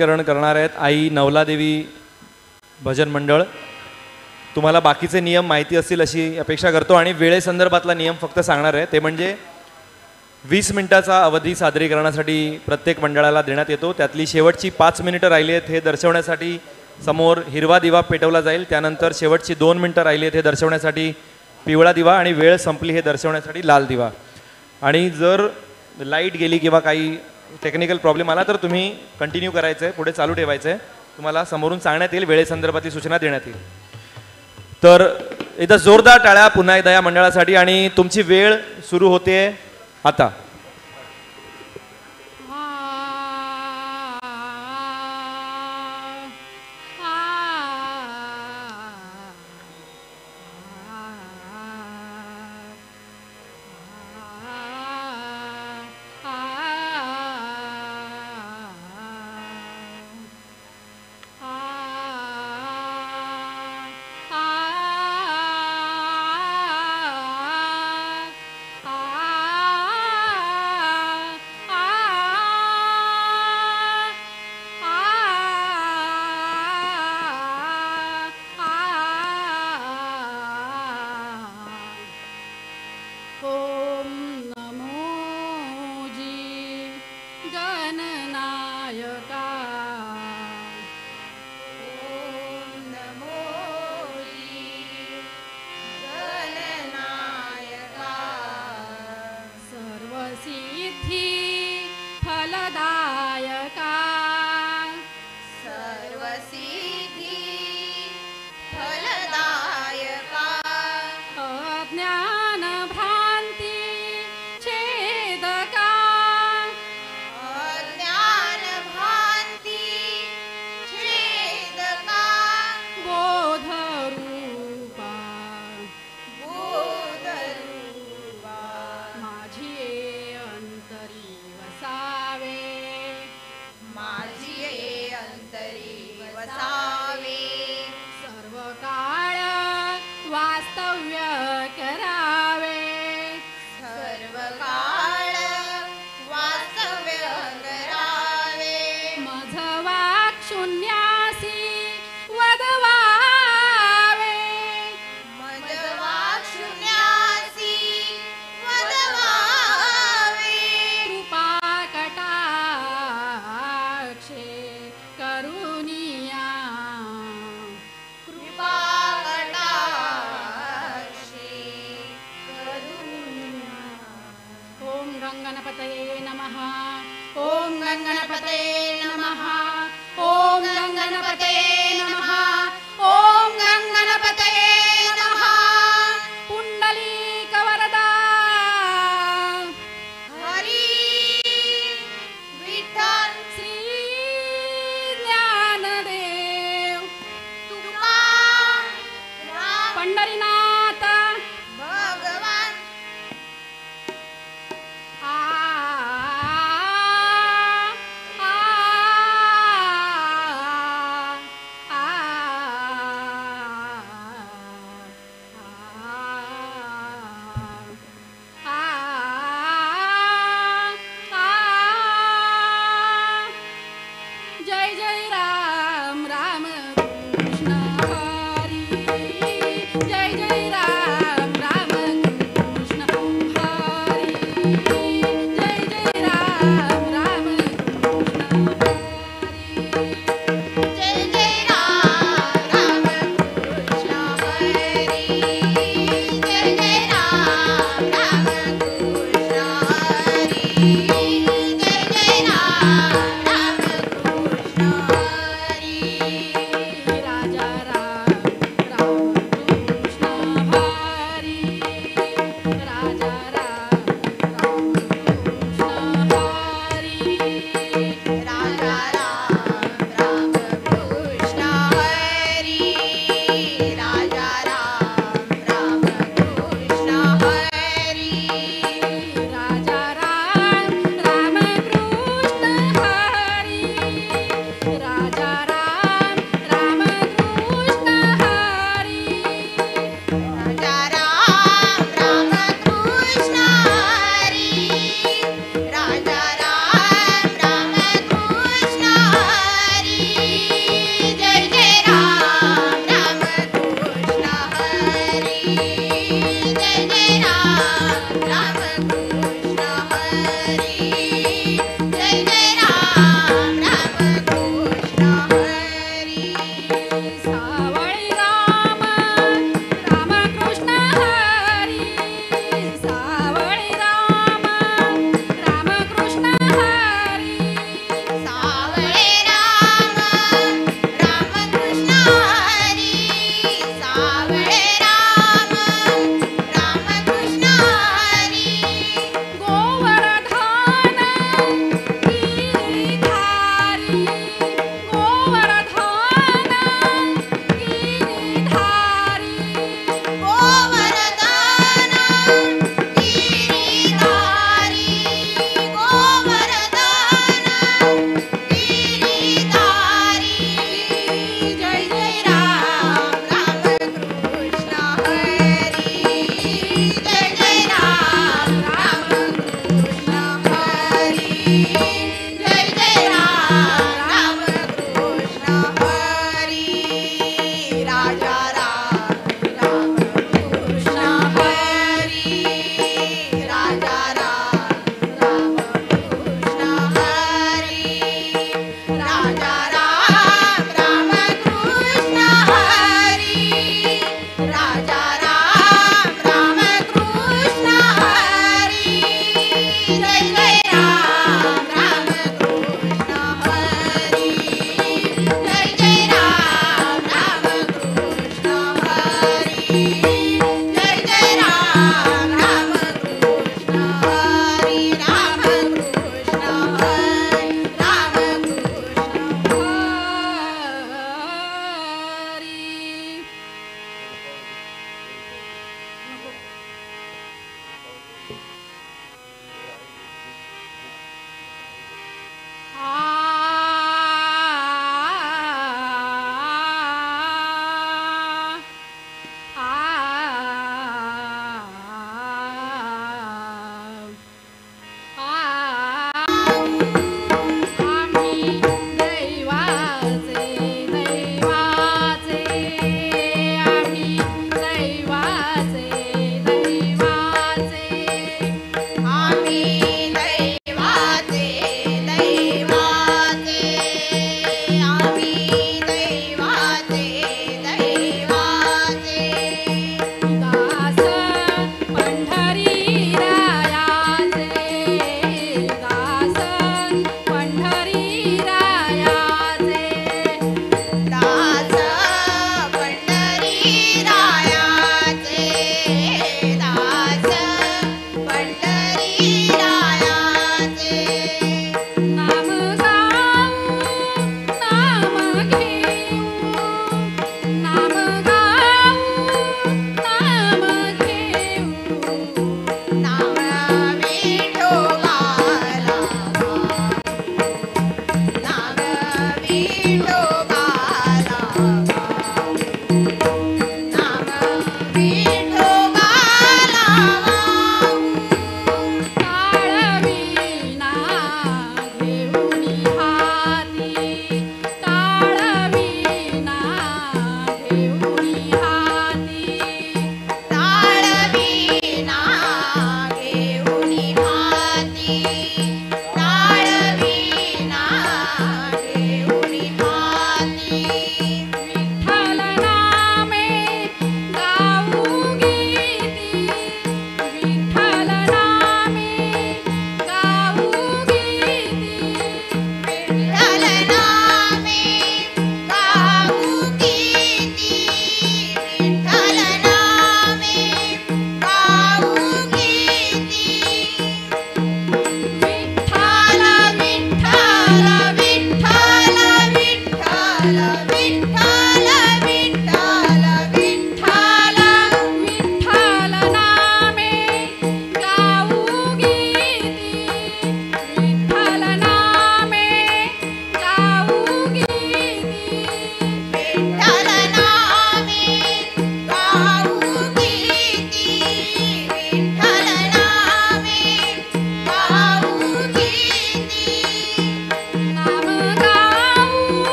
करण करणार आहेत आई नवलादेवी भजन मंडळ। तुम्हाला बाकीचे नियम माहिती असतील अशी अपेक्षा करतो आणि वेळेसंदर्भातला नियम फक्त सांगणार आहे, ते म्हणजे 20 मिनिटाचा अवधी सादरीकरणासाठी प्रत्येक मंडळाला देण्यात येतो। त्यातली शेवटची 5 मिनिटं राहिली आहेत हे दर्शवण्यासाठी समोर हिरवा दिवा पेटवला जाईल। त्यानंतर शेवटची 2 मिनिटं राहिली आहेत हे दर्शवण्यासाठी पिवळा दिवा आणि वेळ संपली हे दर्शवण्यासाठी लाल दिवा। आणि जर लाईट गेली किंवा काही टेक्निकल प्रॉब्लेम आला तर तुम्ही कंटिन्यू करायचं आहे, पुढे चालू ठेवायचं आहे। तुम्हाला समोरून सांगण्यात येईल, वेळेसंदर्भातली सूचना देण्यात येईल। तर एकदा जोरदार टाळ्या पुन्हा एकदा या मंडळासाठी आणि तुमची वेळ सुरू होते आता। जय जय राम राम कृष्ण हरी जय जय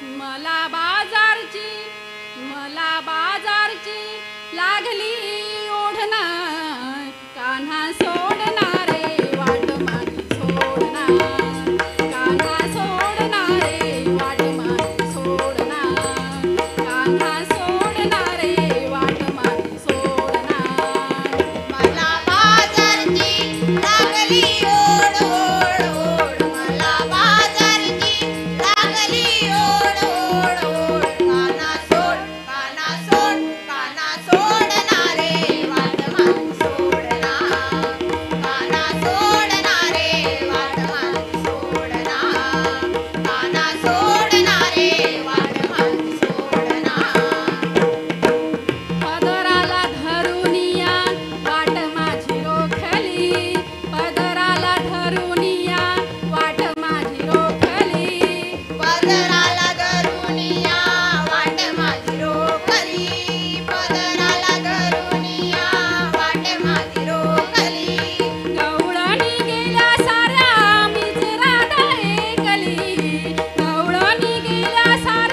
मला बाजारची लागली ओढना कान्हा सोडणारे वाट माझी सोडणार कान्हा सोडणारे वाट माझी सोडणार कान्हा सोडणारे वाट माझी सोडणार मला बाजारची लागली ओढ ओढ ओढ मला बाजारची लागली ओढ ओढ ओढ काना सोड काना सोडणारे वाट माझी सोडणार काना सोडणारे वाट माझी सोडणार काना सोडणारे वाट माझी सोडणार पदराला धरुनिया वाट माझी रोखली पदराला धरुनिया वाट माझी रोखली पदराला धरुनिया वाट माझी रोखली पदराला धरुनिया वाट माझी रोखली गवळणी गेल्या साऱ्या मीच राधा एकली गवळणी गेल्या साऱ्या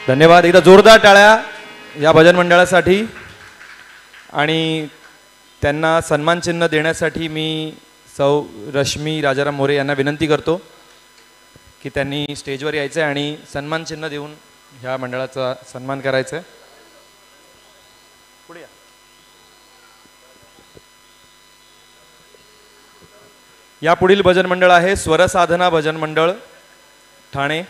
धन्यवाद. एकदा जोरदार टाळ्या या भजन मंडळासाठी. आणि त्यांना सन्मान चिन्ह देण्यासाठी मी सौ रश्मी राजाराम मोरे यांना विनंती करतो की त्यांनी स्टेजवर यायचं आहे आणि सन्मान चिन्ह देऊन ह्या मंडळाचा सन्मान करायचा आहे. पुढे या. या पुढील भजन मंडळ आहे स्वरसाधना भजन मंडळ ठाणे.